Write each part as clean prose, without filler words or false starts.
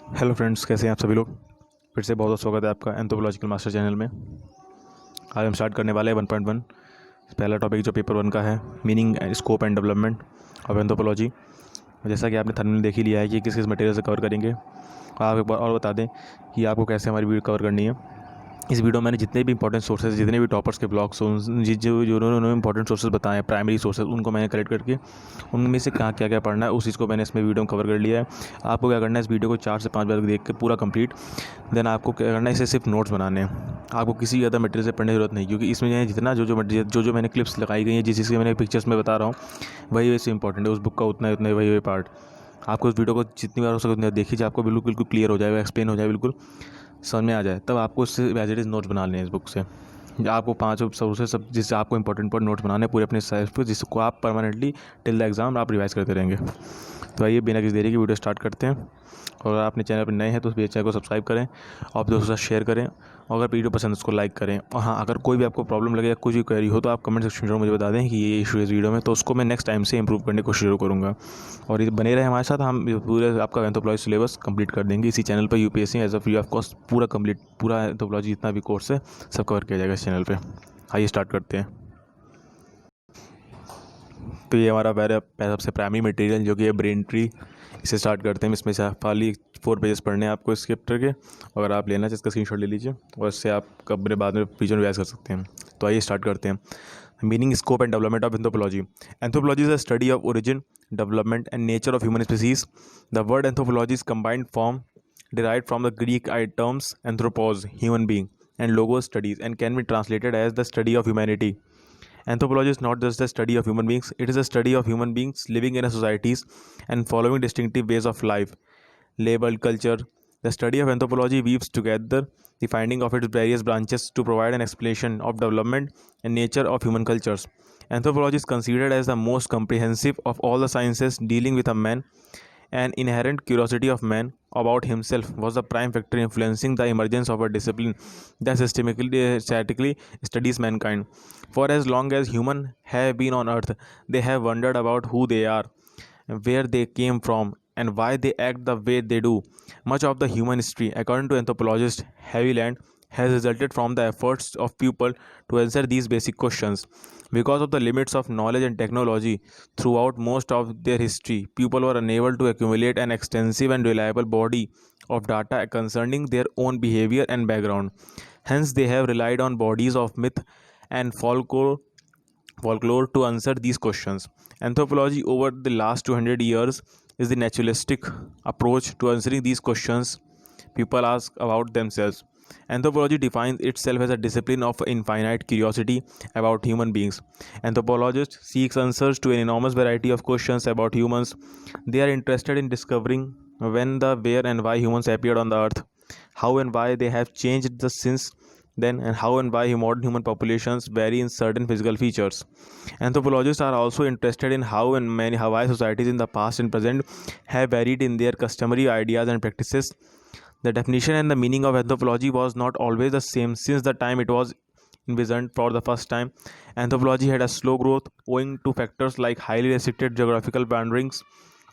Hello friends, कैसे हैं आप सभी लोग। फिर से बहुत बहुत स्वागत है आपका एंथ्रोपोलॉजिकल मास्टर चैनल में। आज हम स्टार्ट करने वाले हैं 1.1। पहला टॉपिक जो पेपर 1 का है, meaning scope and development of anthropology. जैसा कि आपने थंबनेल देख ही लिया है कि किस किस मटेरियल से कवर करेंगे। आप एक बार और बता दें कि आपको कैसे हमारी वीडियो कवर करनी है। इस वीडियो में मैंने जितने भी इंपॉर्टेंट सोर्सेज, जितने भी टॉपर्स के ब्लॉग्स, जो उन्होंने इंपॉर्टेंट सोर्सेज बताए हैं, प्राइमरी सोर्सेज, उनको मैंने कलेक्ट करके उनमें से कहाँ क्या क्या पढ़ना है उस चीज़ को मैंने इसमें वीडियो में कवर कर लिया है। आपको क्या करना है, इस वीडियो को 4 से 5 बार देख के पूरा कंप्लीट। देन आपको क्या करना है, इसे सिर्फ नोट्स बनाने हैं। आपको किसी ज़्यादा मटेरियल से पढ़ने की जरूरत नहीं, क्योंकि इसमें जो है जितना जो मैंने क्लिप्स लगाई गई हैं, जिस चीज़ के मैंने पिक्चर्स में बता रहा हूँ, वही वैसे इंपॉर्टेंट है। उस बुक का उतना वही पार्ट। आपको उस वीडियो को जितनी बार हो सके उतनी बार देखिए, आपको बिल्कुल बिल्कुल क्लियर हो जाएगा, एक्सप्लेन हो जाए, बिल्कुल समझ में आ जाए। तब आपको इससे एज इट इज़ नोट्स बना लें इस बुक से। आपको 5 सोर्सेज सब जिससे आपको इंपॉर्टेंट नोट्स बनाने पूरे अपने साइज पर, जिसको आप परमानेंटली टिल द एग्ज़ाम आप रिवाइज करते रहेंगे। तो आइए बिना किसी देरी की वीडियो स्टार्ट करते हैं। और अगर आपने चैनल पर नए हैं तो उस चैनल को सब्सक्राइब करें और दोस्तों के साथ शेयर करें, और अगर वीडियो पसंद है उसको लाइक करें। और हाँ, अगर कोई भी आपको प्रॉब्लम लगे या कुछ भी क्वेरी हो तो आप कमेंट सेक्शन में मुझे बता दें कि ये इशू है इस वीडियो में, तो उसको मैं नेक्स्ट टाइम से इंप्रूव करने की कोशिश जरूर करूँगा। और ये बने रहे हमारे साथ, हम पूरे आपका एंथ्रोपोलॉजी सिलेबस कंप्लीट कर देंगे इसी चैनल पर। UPSC as a free of cost पूरा कंप्लीट, पूरा एंथ्रोपोलॉजी जितना भी कोर्स है सब कवर किया जाएगा इस चैनल पर। आइए स्टार्ट करते हैं। तो ये हमारा सबसे प्राइमरी मटेरियल जो कि है ब्रेन ट्री। इसे स्टार्ट करते हैं। इसमें से खाली 4 पेजेस पढ़ने हैं आपको इस चैप्टर के। अगर आप लेना चाहिए इसका स्क्रीनशॉट ले लीजिए और इससे आप अपने बाद में रीजन रिवाइज कर सकते हैं। तो आइए स्टार्ट करते हैं। Meaning scope and development of anthropology. Anthropology is a study of origin, development and nature of human species. The word anthropology is combined form derived from the Greek terms anthropos, human being, and logos, studies, and can be translated as the study of humanity. Anthropology is not just the study of human beings, it is a study of human beings living in a societies and following distinctive ways of life, labeled culture. The study of anthropology weaves together the finding of its various branches to provide an explanation of development and nature of human cultures. Anthropology is considered as the most comprehensive of all the sciences dealing with a man. An inherent curiosity of man about himself was the prime factor influencing the emergence of a discipline that systematically studies mankind. For as long as humans have been on earth, they have wondered about who they are, where they came from, and why they act the way they do. Much of the human history, according to anthropologist Haviland, has resulted from the efforts of people to answer these basic questions. Because of the limits of knowledge and technology throughout most of their history, people were unable to accumulate an extensive and reliable body of data concerning their own behavior and background. Hence, they have relied on bodies of myth and folklore to answer these questions. Anthropology, over the last 200 years, is the naturalistic approach to answering these questions people ask about themselves. Anthropology defines itself as a discipline of infinite curiosity about human beings. Anthropologists seek answers to an enormous variety of questions about humans. They are interested in discovering when, the where, and why humans appeared on the earth, how and why they have changed since then, and how and why modern human populations vary in certain physical features. Anthropologists are also interested in how and many Hawaii societies in the past and present have varied in their customary ideas and practices. The definition and the meaning of anthropology was not always the same since the time it was envisioned for the first time. Anthropology had a slow growth owing to factors like highly restricted geographical boundaries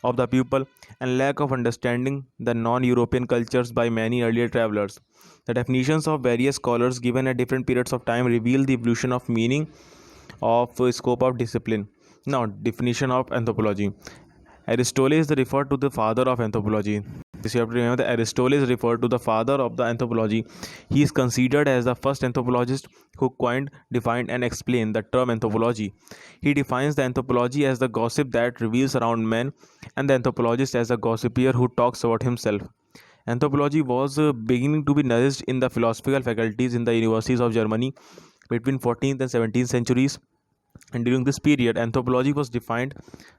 of the people and lack of understanding the non-European cultures by many earlier travelers. The definitions of various scholars given at different periods of time reveal the evolution of meaning of scope of discipline. Now, definition of anthropology. Aristotle is referred to the father of anthropology. This you have to remember that Aristotle is referred to the father of the anthropology. He is considered as the first anthropologist who coined, defined, and explained the term anthropology. He defines the anthropology as the gossip that reveals around men, and the anthropologist as a gossiper who talks about himself. Anthropology was beginning to be nourished in the philosophical faculties in the universities of Germany between 14th and 17th centuries, and during this period anthropology was defined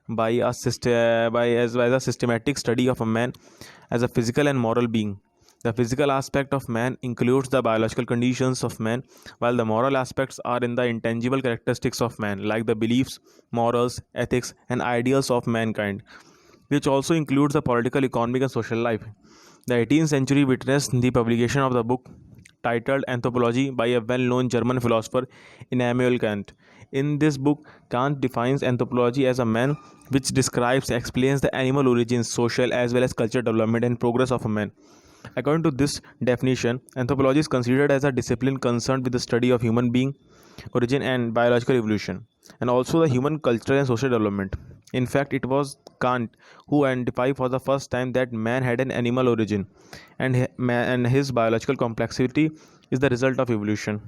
by a systematic study of a man as a physical and moral being. The physical aspect of man includes the biological conditions of man, while the moral aspects are in the intangible characteristics of man, like the beliefs, morals, ethics, and ideals of mankind, which also includes the political, economic, and social life. The 18th century witnessed the publication of the book titled Anthropology by a well-known German philosopher Immanuel Kant. In this book, Kant defines anthropology as a man which describes explains the animal origins, social as well as cultural development and progress of a man. According to this definition, anthropology is considered as a discipline concerned with the study of human being, origin and biological evolution, and also the human cultural and social development. In fact, it was Kant who identified for the first time that man had an animal origin, and and his biological complexity is the result of evolution.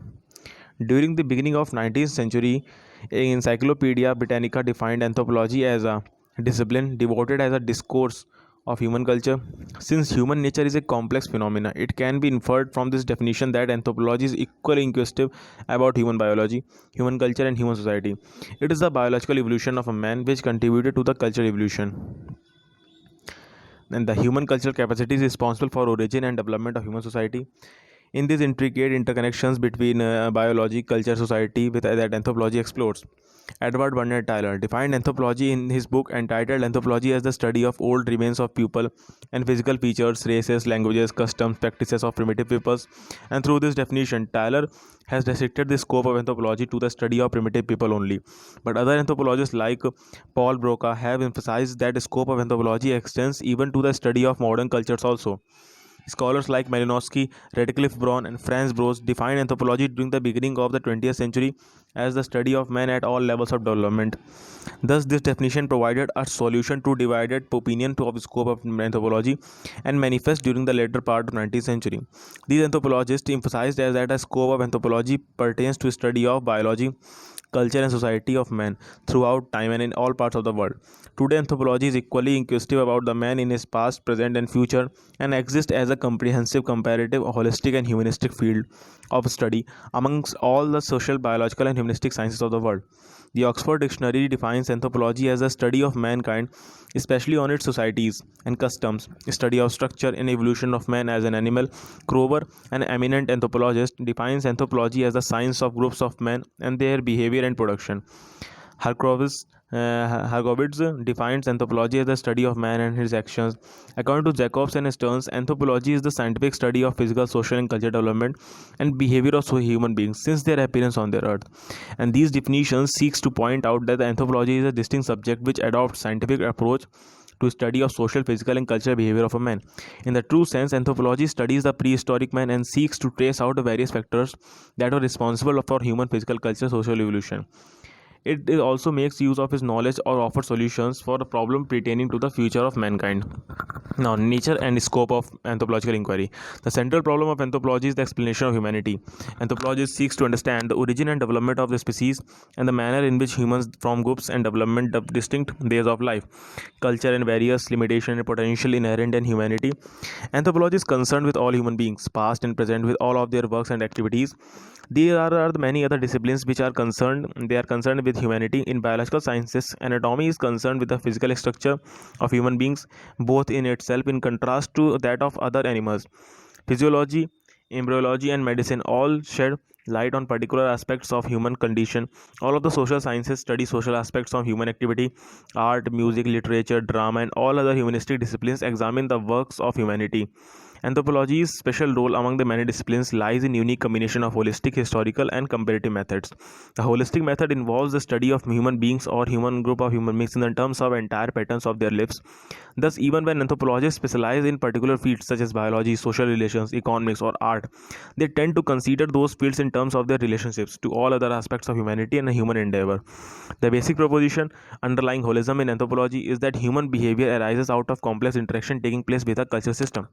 During the beginning of 19th century, Encyclopedia Britannica defined anthropology as a discipline devoted as a discourse of human culture. Since human nature is a complex phenomena, it can be inferred from this definition that anthropology is equally inquisitive about human biology, human culture, and human society. It is the biological evolution of a man which contributed to the cultural evolution. And the human cultural capacity is responsible for origin and development of human society. In these intricate interconnections between biology, culture, society, with that anthropology explores. Edward Bernard Tyler defined anthropology in his book entitled Anthropology as the study of old remains of people and physical features, races, languages, customs, practices of primitive peoples. And through this definition, Tyler has restricted the scope of anthropology to the study of primitive people only. But other anthropologists like Paul Broca have emphasized that the scope of anthropology extends even to the study of modern cultures also. Scholars like Malinowski, Radcliffe Brown, and Franz Bros defined anthropology during the beginning of the 20th century as the study of man at all levels of development. Thus, this definition provided a solution to divided opinion of the scope of anthropology and manifest during the later part of the 19th century. These anthropologists emphasized as that the scope of anthropology pertains to study of biology, culture and society of man throughout time and in all parts of the world. Today, anthropology is equally inquisitive about the man in his past, present, and future, and exists as a comprehensive, comparative, holistic, and humanistic field of study amongst all the social, biological, and humanistic sciences of the world. The Oxford Dictionary defines anthropology as a study of mankind, especially on its societies and customs, a study of structure and evolution of man as an animal. Grover, an eminent anthropologist, defines anthropology as the science of groups of men and their behavior and production. Harkowitz defines anthropology as the study of man and his actions. According to Jacobs and Stearns, anthropology is the scientific study of physical, social, and cultural development and behavior of human beings since their appearance on the earth. And these definitions seeks to point out that the anthropology is a distinct subject which adopts scientific approach to study of social, physical, and cultural behavior of a man. In the true sense, anthropology studies the prehistoric man and seeks to trace out the various factors that were responsible for human physical, culture, social evolution. It also makes use of his knowledge or offers solutions for the problem pertaining to the future of mankind. Now, nature and scope of anthropological inquiry. The central problem of anthropology is the explanation of humanity. Anthropology seeks to understand the origin and development of the species and the manner in which humans form groups and development of distinct ways of life, culture, and various limitations and potential inherent in humanity. Anthropology is concerned with all human beings, past and present, with all of their works and activities. There are the many other disciplines which are concerned. They are concerned with humanity. In biological sciences, anatomy is concerned with the physical structure of human beings, both in itself in contrast to that of other animals. Physiology, embryology, and medicine all shed light on particular aspects of human condition. All of the social sciences study social aspects of human activity. Art, music, literature, drama, and all other humanistic disciplines examine the works of humanity. Anthropology's special role among the many disciplines lies in unique combination of holistic, historical, and comparative methods. The holistic method involves the study of human beings or human group of human beings in the terms of entire patterns of their lives. Thus, even when anthropologists specialize in particular fields such as biology, social relations, economics, or art, they tend to consider those fields in terms of their relationships to all other aspects of humanity and human endeavor. The basic proposition underlying holism in anthropology is that human behavior arises out of complex interaction taking place with a cultural system.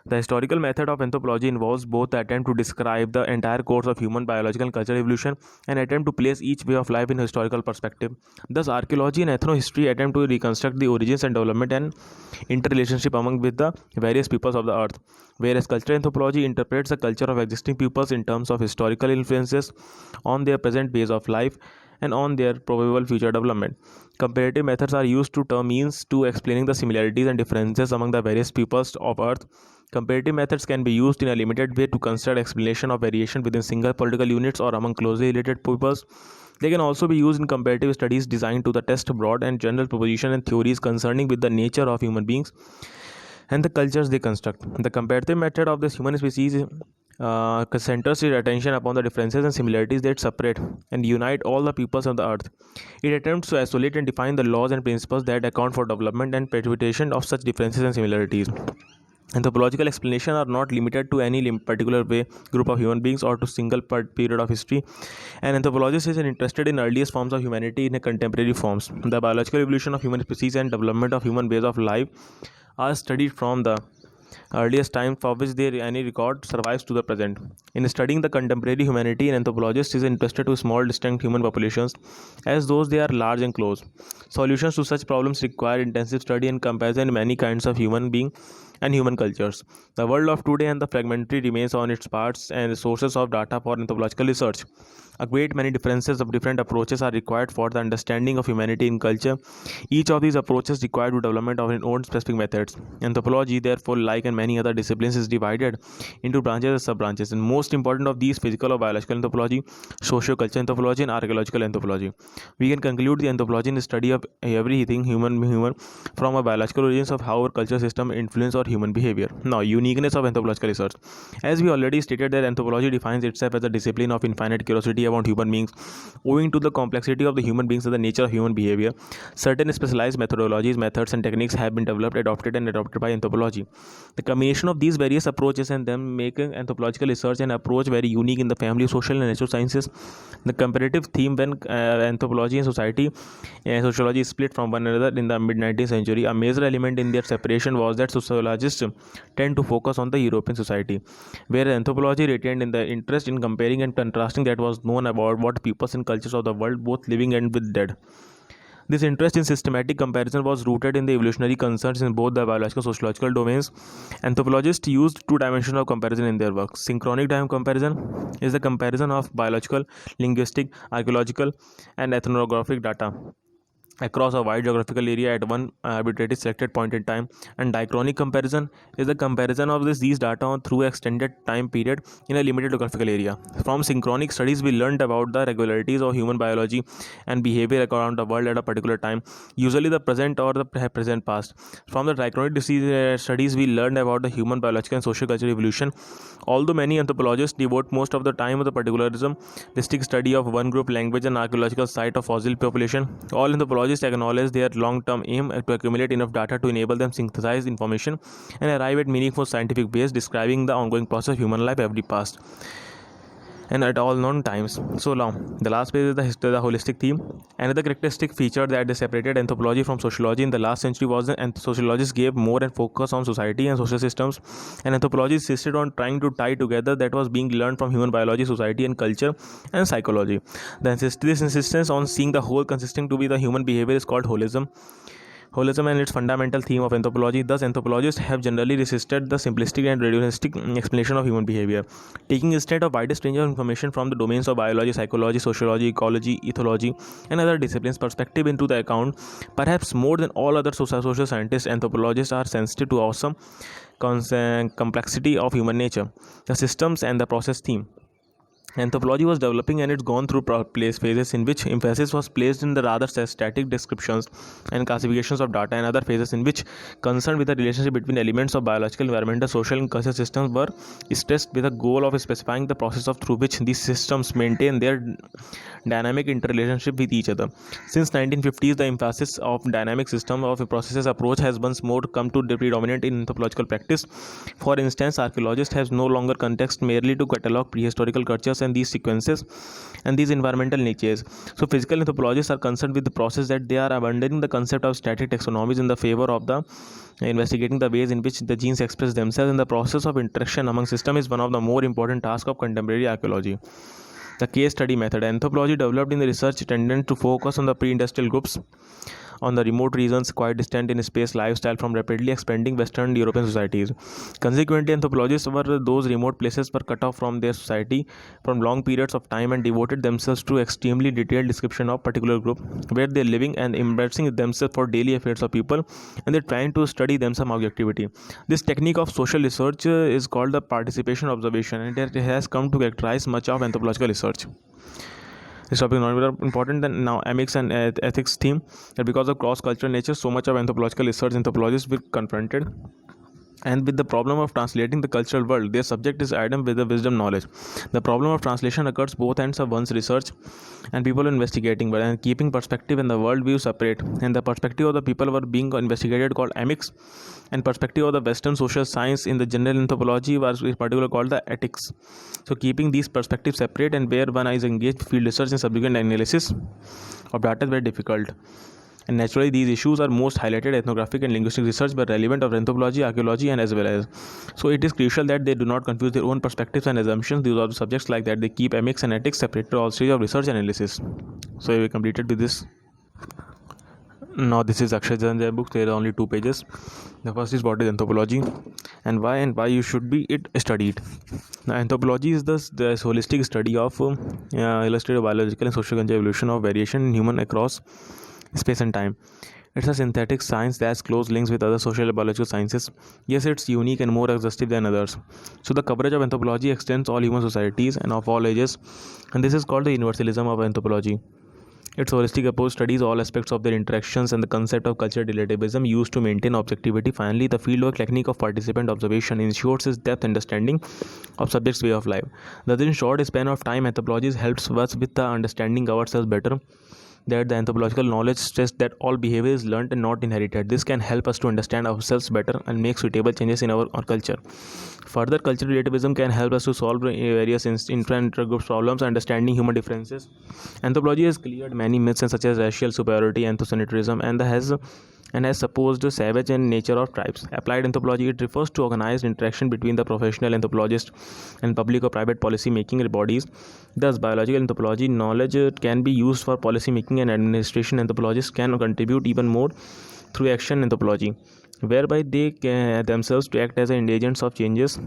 The historical method of anthropology involves both the attempt to describe the entire course of human biological and cultural evolution and attempt to place each way of life in historical perspective. Thus, archaeology and ethnohistory attempt to reconstruct the origins and development and interrelationship among with the various peoples of the earth, whereas cultural anthropology interprets the culture of existing peoples in terms of historical influences on their present ways of life and on their probable future development. Comparative methods are used to means to explaining the similarities and differences among the various peoples of earth. Comparative methods can be used in a limited way to consider explanation of variation within single political units or among closely related peoples. They can also be used in comparative studies designed to test broad and general propositions and theories concerning with the nature of human beings and the cultures they construct. The comparative method of this human species centers its attention upon the differences and similarities that separate and unite all the peoples on the earth. It attempts to isolate and define the laws and principles that account for development and perpetuation of such differences and similarities. Anthropological explanations are not limited to any particular way, group of human beings, or to single period of history. An anthropologist is interested in earliest forms of humanity in a contemporary forms. The biological evolution of human species and development of human ways of life are studied from the earliest time for which there any record survives to the present. In studying the contemporary humanity, an anthropologist is interested to small distinct human populations as those they are large and close. Solutions to such problems require intensive study and comparison in many kinds of human being and human cultures. The world of today and the fragmentary remains on its parts and sources of data for anthropological research. A great many differences of different approaches are required for the understanding of humanity in culture. Each of these approaches require the development of its own specific methods. Anthropology, therefore, like and many other disciplines, is divided into branches and sub-branches. And most important of these, physical or biological anthropology, socio-cultural anthropology, and archaeological anthropology. We can conclude the anthropology in the study of everything human from a biological origins of how our culture system influence our human behavior. Now, uniqueness of anthropological research. As we already stated that anthropology defines itself as a discipline of infinite curiosity about human beings. Owing to the complexity of the human beings and the nature of human behavior, certain specialized methodologies, methods, and techniques have been developed, adopted by anthropology. The combination of these various approaches and them make anthropological research an approach very unique in the family of social and natural sciences. The comparative theme when anthropology and society and sociology split from one another in the mid-19th century, a major element in their separation was that sociologists tend to focus on the European society, where anthropology retained in the interest in comparing and contrasting that was known about what peoples and cultures of the world, both living and with dead. This interest in systematic comparison was rooted in the evolutionary concerns in both the biological and sociological domains. Anthropologists used two-dimensional comparison in their work. Synchronic time comparison is the comparison of biological, linguistic, archaeological, and ethnographic data across a wide geographical area at one arbitrarily selected point in time, and diachronic comparison is the comparison of these data through extended time period in a limited geographical area. From synchronic studies we learned about the regularities of human biology and behavior around the world at a particular time, usually the present or the present past. From the diachronic studies we learned about the human biological and social cultural evolution. Although many anthropologists devote most of the time to the particularism, distinct study of one group, language, and archaeological site of fossil population, all anthropologists acknowledge their long-term aim to accumulate enough data to enable them synthesize information and arrive at meaningful scientific base describing the ongoing process of human life every past and at all known times. So now, the last page is the history, the holistic theme. Another characteristic feature that they separated anthropology from sociology in the last century was that sociologists gave more and focus on society and social systems, and anthropology insisted on trying to tie together that was being learned from human biology, society, and culture and psychology. This insistence on seeing the whole consisting to be the human behavior is called holism. Holism and its fundamental theme of anthropology. Thus, anthropologists have generally resisted the simplistic and reductionistic explanation of human behavior, taking instead a widest range of information from the domains of biology, psychology, sociology, ecology, ethology, and other disciplines perspective into the account. Perhaps more than all other social scientists, anthropologists are sensitive to awesome complexity of human nature, the systems and the process theme. Anthropology was developing and it's gone through phases in which emphasis was placed in the rather static descriptions and classifications of data, and other phases in which concern with the relationship between elements of biological, environmental, social, and cultural systems were stressed with the goal of specifying the process of through which these systems maintain their dynamic interrelationship with each other. Since 1950s, the emphasis of dynamic system of processes approach has once more come to predominate in anthropological practice. For instance, archaeologists have no longer context merely to catalog prehistorical cultures and these sequences and these environmental natures. So physical anthropologists are concerned with the process that they are abandoning the concept of static taxonomies in the favor of the investigating the ways in which the genes express themselves, and the process of interaction among systems is one of the more important tasks of contemporary archaeology. The case study method. Anthropology developed in the research tended to focus on the pre-industrial groups, on the remote regions quite distant in space lifestyle from rapidly expanding Western European societies. Consequently, anthropologists were those remote places were cut off from their society from long periods of time and devoted themselves to extremely detailed description of particular group where they're living and immersing themselves for daily affairs of people, and they're trying to study them some objectivity. This technique of social research is called the participation observation, and it has come to characterize much of anthropological research. This topic is not very important than now amics and ethics theme, that because of cross-cultural nature so much of anthropological research anthropologists were confronted And with the problem of translating the cultural world, their subject is Adam with the wisdom knowledge. The problem of translation occurs both ends of one's research and people investigating, but and keeping perspective and the worldview separate. And the perspective of the people were being investigated called amics, and perspective of the Western social science in the general anthropology was in particular called the ethics. So keeping these perspectives separate and where one is engaged field research and subsequent analysis of data is very difficult. And naturally, these issues are most highlighted ethnographic and linguistic research, but relevant of anthropology, archaeology, and as well as. So it is crucial that they do not confuse their own perspectives and assumptions. These are the subjects like that. They keep amics and ethics separate to all stages of research and analysis. So we completed with this. Now this is Akshay Janjay book. There are only 2 pages. The first is what is anthropology and why you should be it studied. Now anthropology is the holistic study of illustrative biological and social evolution of variation in human across space and time. It's a synthetic science that has close links with other social and biological sciences. Yes, it's unique and more exhaustive than others. So the coverage of anthropology extends all human societies and of all ages, and this is called the universalism of anthropology. Its holistic approach studies all aspects of their interactions and the concept of cultural relativism used to maintain objectivity. Finally, the fieldwork technique of participant observation ensures its depth understanding of subject's way of life. Thus, in short span of time, anthropology helps us with the understanding ourselves better. That the anthropological knowledge stressed that all behavior is learned and not inherited. This can help us to understand ourselves better and make suitable changes in our culture. Further, cultural relativism can help us to solve various intra-group problems, understanding human differences. Anthropology has cleared many myths such as racial superiority, anthropocentrism, and has supposed savage and nature of tribes. Applied anthropology, it refers to organized interaction between the professional anthropologist and public or private policy making bodies. Thus, biological anthropology knowledge can be used for policy making, and administration anthropologists can contribute even more through action anthropology, whereby they can themselves to act as agents of changes.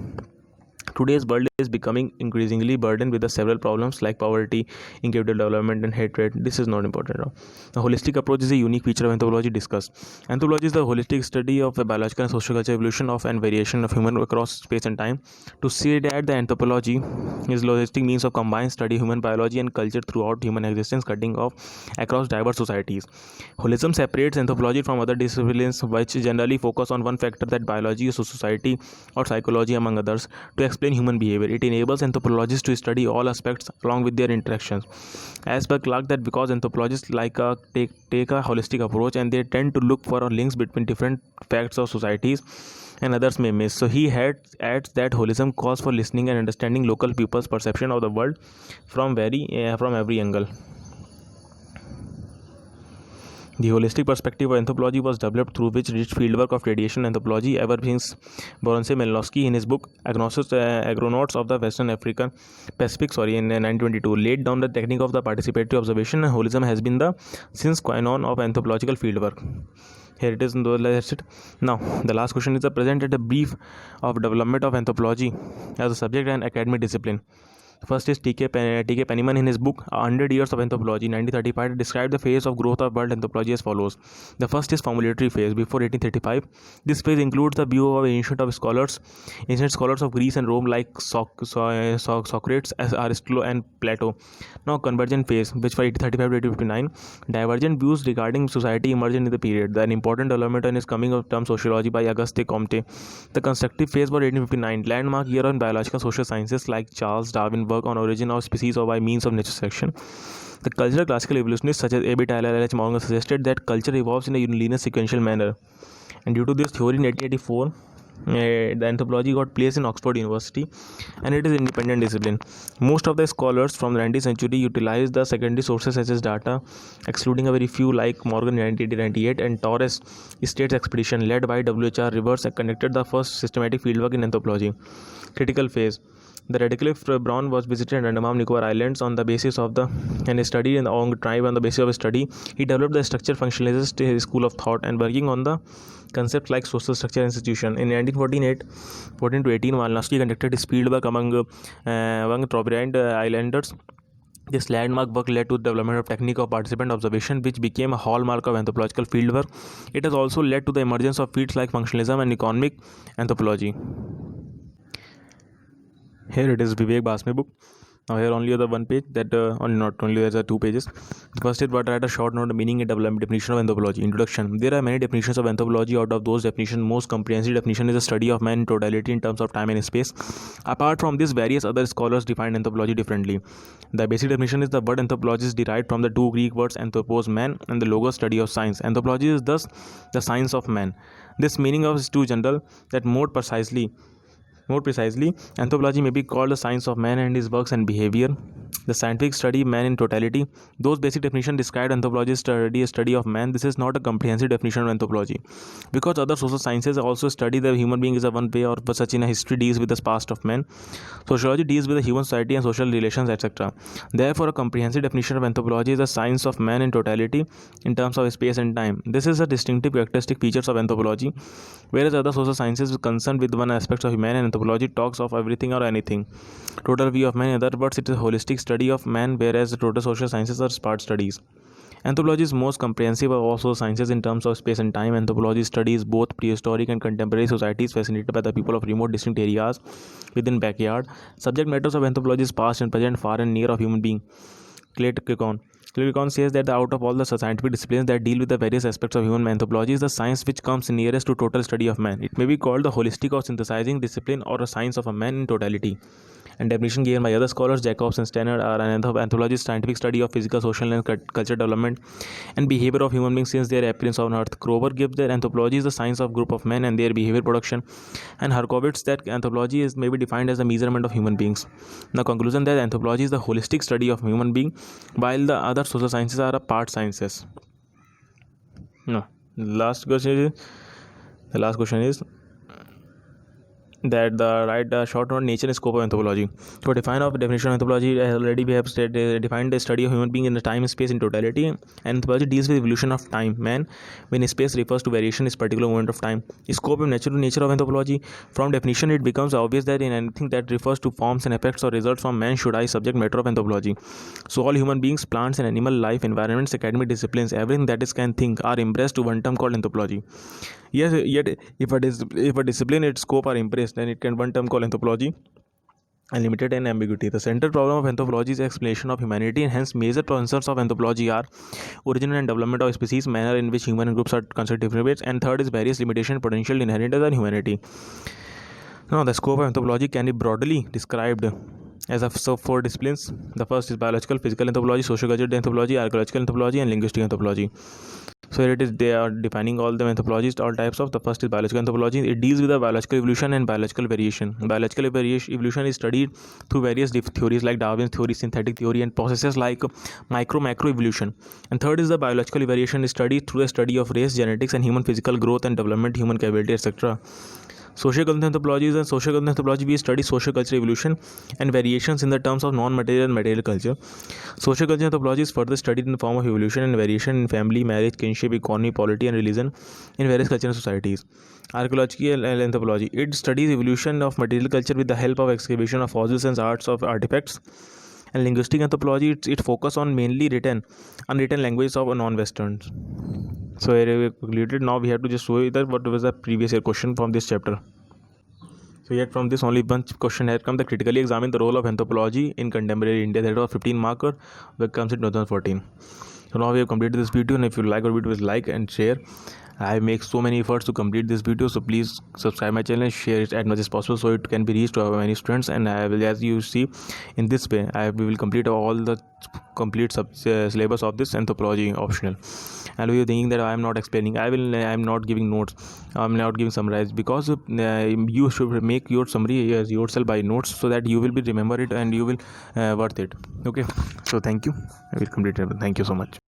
Today's world is becoming increasingly burdened with the several problems like poverty, inequitable development, and hatred. This is not important now. The holistic approach is a unique feature of anthropology discussed. Anthropology is the holistic study of the biological and social cultural evolution of and variation of human across space and time. To say that the anthropology is holistic means of combined study human biology and culture throughout human existence, cutting off across diverse societies. Holism separates anthropology from other disciplines which generally focus on one factor, that biology, society, or psychology among others, to explain human behavior. It enables anthropologists to study all aspects along with their interactions. As per Clark, that because anthropologists take a holistic approach and they tend to look for links between different facts of societies and others may miss. So he adds that holism calls for listening and understanding local people's perception of the world from every angle. The holistic perspective of anthropology was developed through which rich fieldwork of radiation anthropology ever since Boronce Malinowski in his book Agronauts of the Western African Pacific in 1922 laid down the technique of the participatory observation. Holism has been the since quinone of anthropological fieldwork. Here it is. That's it. Now the last question is the present at a brief of development of anthropology as a subject and academic discipline. First is T.K. Penniman in his book 100 Years of Anthropology 1935 described the phase of growth of world anthropology as follows. The first is formulatory phase before 1835. This phase includes the view of ancient scholars of Greece and Rome like Socrates, Aristotle and Plato. Now convergent phase, which for 1835 to 1859, divergent views regarding society emerged in the period. An important development is coming of term sociology by Auguste Comte. The constructive phase for 1859, landmark year on biological social sciences like Charles Darwin work on origin of species or by means of nature selection. The cultural classical evolutionists such as A.B. Tyler and H. Morgan suggested that culture evolves in a linear sequential manner. And due to this theory in 1884, the anthropology got placed in Oxford University and it is an independent discipline. Most of the scholars from the 19th century utilized the secondary sources such as data, excluding a very few like Morgan in 1998 and Torres Straits expedition led by W.H.R. Rivers conducted the first systematic fieldwork in anthropology. Critical phase. The Radcliffe Brown was visited Andaman Nicobar Islands on the basis of and studied in the Ong tribe. On the basis of his study, he developed the structure functionalist school of thought and working on the concepts like social structure and institution. In 1914 to 18, Malinowski conducted his fieldwork among Trobriand Islanders. This landmark work led to the development of technique of participant observation, which became a hallmark of anthropological fieldwork. It has also led to the emergence of fields like functionalism and economic anthropology. Here it is Vivek Basme book. Now here only the one page that only not only there's 2 pages. First is but write a short note meaning and development definition of anthropology. Introduction. There are many definitions of anthropology. Out of those definitions, most comprehensive definition is the study of man in totality in terms of time and space. Apart from this, various other scholars define anthropology differently. The basic definition is the word anthropology is derived from the two Greek words anthropos, man, and the logos, study of science. Anthropology is thus the science of man. This meaning of is too general that more precisely, anthropology may be called the science of man and his works and behavior. The scientific study of man in totality. Those basic definitions describe anthropology study a study of man. This is not a comprehensive definition of anthropology, because other social sciences also study the human being is a one way or such in a history deals with the past of man. Sociology deals with the human society and social relations, etc. Therefore, a comprehensive definition of anthropology is the science of man in totality in terms of space and time. This is a distinctive characteristic features of anthropology, whereas other social sciences are concerned with one aspect of man, and anthropology talks of everything or anything. Total view of man, in other words, it is a holistic study of man, whereas the total social sciences are part studies. Anthropology is most comprehensive of all social sciences in terms of space and time. Anthropology studies both prehistoric and contemporary societies fascinated by the people of remote distant areas within backyard. Subject matters of anthropology is past and present, far and near of human being. Clericon says that out of all the scientific disciplines that deal with the various aspects of human, anthropology is the science which comes nearest to total study of man. It may be called the holistic or synthesizing discipline or a science of a man in totality. And definition given by other scholars, Jacobs and Steiner, are an anthropology scientific study of physical, social, and cultural development and behavior of human beings since their appearance on Earth. Kroeber gives that anthropology is the science of group of men and their behavior production, and Herkovitz that anthropology is may be defined as the measurement of human beings. The conclusion that anthropology is the holistic study of human being, while the other social sciences are a part sciences. No, the last question is that the short note nature and scope of anthropology. To define our definition of anthropology, already we have defined the study of human being in the time and space in totality. And anthropology deals with evolution of time. Man, when space refers to variation is particular moment of time. Scope of nature of anthropology. From definition, it becomes obvious that in anything that refers to forms and effects or results from man should I subject matter of anthropology. So all human beings, plants and animal life, environments, academic disciplines, everything that is can think are embraced to one term called anthropology. Yes, yet if a discipline its scope are embraced, then it can one term called anthropology, unlimited and ambiguity. The central problem of anthropology is explanation of humanity, and hence major concerns of anthropology are origin and development of species, manner in which human groups are considered different ways, and third is various limitation potential inherent in humanity. Now, the scope of anthropology can be broadly described as of so 4 disciplines. The first is biological, physical anthropology, sociocultural anthropology, archaeological anthropology, and linguistic anthropology. So here it is, they are defining all the anthropologies, all types of. The first is biological anthropology. It deals with the biological evolution and biological variation. Biological evolution is studied through various theories like Darwin's theory, synthetic theory, and processes like macro evolution. And third is the biological variation is studied through the study of race, genetics, and human physical growth and development, human capability, etc. Sociocultural anthropology is a sociocultural anthropology. We study sociocultural evolution and variations in the terms of non-material and material culture. Sociocultural anthropology is further studied in the form of evolution and variation in family, marriage, kinship, economy, polity, and religion in various cultural societies. Archaeological anthropology, it studies evolution of material culture with the help of excavation of fossils and arts of artifacts. And linguistic anthropology, it focus on mainly unwritten languages of non-Westerns. So here we concluded. Now we have to just show you that what was the previous year question from this chapter. So yet from this only one question had come: the critically examine the role of anthropology in contemporary India. That was 15 marker that comes in 2014. So now we have completed this video, and if you like our video, like and share. I make so many efforts to complete this video, so please subscribe my channel and share it as much as possible so it can be reached to many students. And I will, as you see, in this way we will complete all the complete syllabus of this anthropology optional. And you thinking that I am not explaining, I am not giving notes, I am not giving summarize, because you should make your summary yourself by notes so that you will be remember it and you will worth it. Okay, so thank you. I will complete it. Thank you so much.